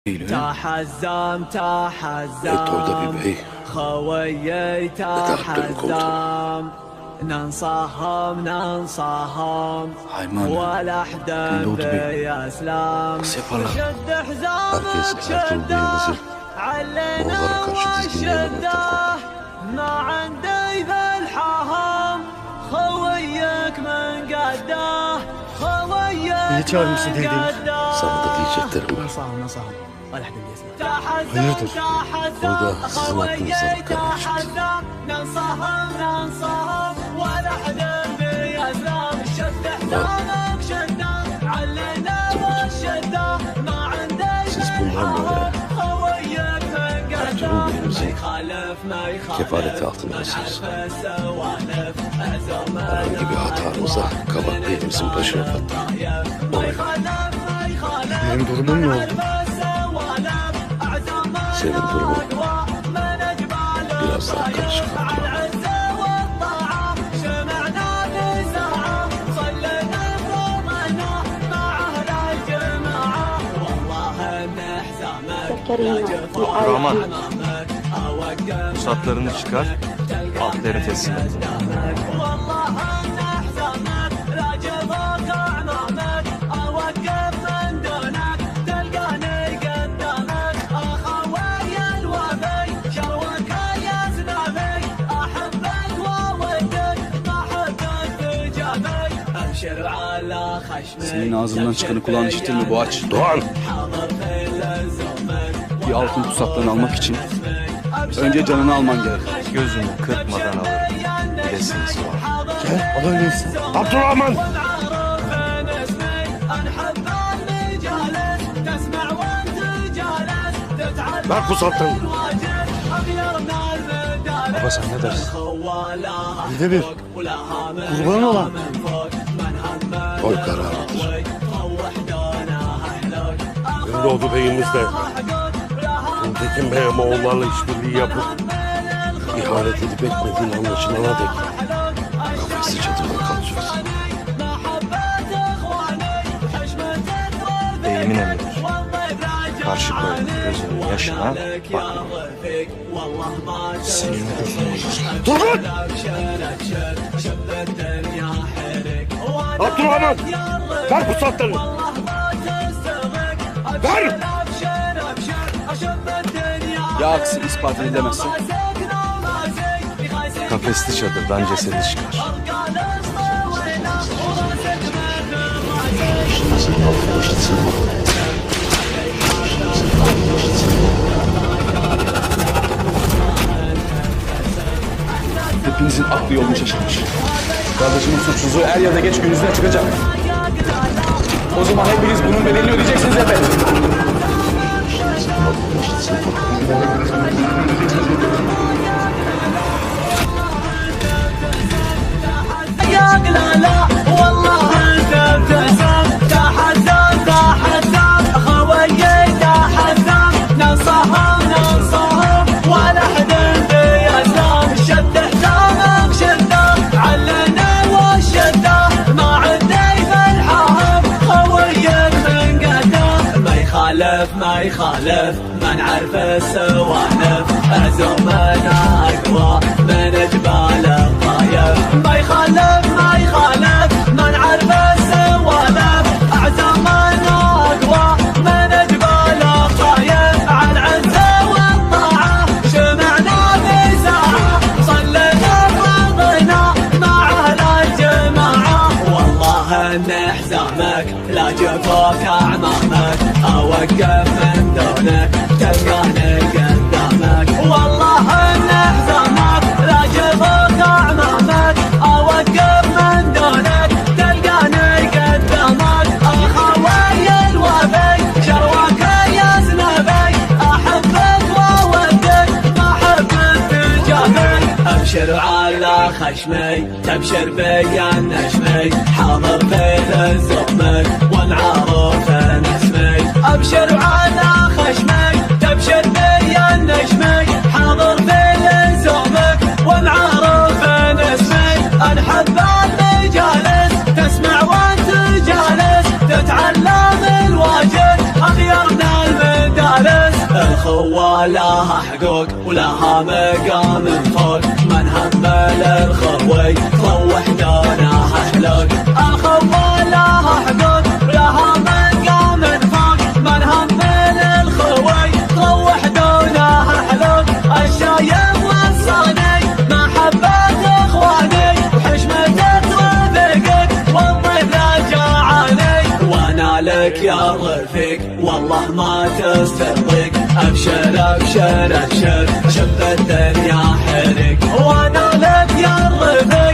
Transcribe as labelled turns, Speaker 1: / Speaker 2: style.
Speaker 1: تحزم خويي تحزم ننصهم ولا حدا بيسلم شد حزامك شده علينا وشده ما عندي بالحهم خويك من قده خويك من قده
Speaker 2: Sana diyeceklerim var.
Speaker 1: نصهم ولا حدا بيسلم
Speaker 2: Hayırdır? Burada sizin aklınıza karıştı.
Speaker 1: ننصهم ولا حدا بيسلم شد حزامك شده علينا وشده ما عندي
Speaker 2: Siz bundan böyle Ertuğrul Bey'imizin kefaleti altındasınız. Herhangi bir hatamıza Kabak Bey'imizin başına patlar.
Speaker 3: Benim durumum ne oldu?
Speaker 2: Senin durumun biraz daha karışık.
Speaker 4: Rahman, pusatlarını çıkar, altları teslim et.
Speaker 3: Senin ağzından çıkanı kulağın işitir mi bu aç?
Speaker 2: Doğan!
Speaker 3: Bir altın pusatlarını almak için önce canını alman gerek.
Speaker 4: Gözünü kırpmadan alırım. Bilesiniz var.
Speaker 3: Gel, al öyleyse.
Speaker 2: Abdurrahman! Ver pusatlarını.
Speaker 3: Baba sen ne dersin? Bir de bir. Kurban olan.
Speaker 2: Oy kararıdır. Gündoğdu Bey'imiz de Tekin Bey'e Moğollarla işbirliği yapıp ihanet edip etmediğini anlaşılana dek kafesli çadırda kalacağız.
Speaker 4: Beyimin emridir. Karşı koyun gözünün yaşına bakma.
Speaker 3: Senin gözünü
Speaker 2: Turgut! Abdurrahman! Ver pusatlarını! Ver!
Speaker 3: Ya aksi ispat edilemezsin.
Speaker 4: Kafesli çadırdan cesedi çıkar.
Speaker 3: Hepinizin aklı yolunu şaşırmış. Kardeşimin suçsuzluğu er ya da geç gün yüzüne çıkacak. O zaman hepiniz bunun bedelini ödeyeceksiniz efendim.
Speaker 1: ما يخالف ما نعرف السوالف أزمنا أقوى من جبال الطايف ما يخالف ما نعرف السوالف أعزمنا أقوى من جبال الطايف على العزة والطاعة شمعنا بساعة صلينا فرضنا مع أهل الجماعة والله إن حزامك لا جفوك أعمامك أوقف من دونك تلقاني قدامك والله إن حزامك لا جفوك أعمامك أوقف من دونك تلقاني قدامك أخوي الوفي شروك يا زنبي أحبك وأودك ما حبك تجابي أبشر على خشمي تبشر بي النجمي حاضر في الزمك وانعرف اسمي أبشر على خشمي تبشر بي النجمي حاضر في الزمك وانعرف اسمي الحب اللي جالس تسمع وانت جالس تتعلم الواجب أغيرنا المدارس الخوة لها حقوق ولها مقام فوق، من همل الخوي طوح دونها حلوق. الخوة لها حقوق ولها مقام فوق، من همل الخوي طوح دونها حلوق. الشايب وصاني محبة اخواني وحشمة توافقك والضيف لا جاعني، وانا لك يا رفيق والله ما تسترضيك. ابشر ابشر ابشر شب الدنيا حرق، وانا لك يا رفيق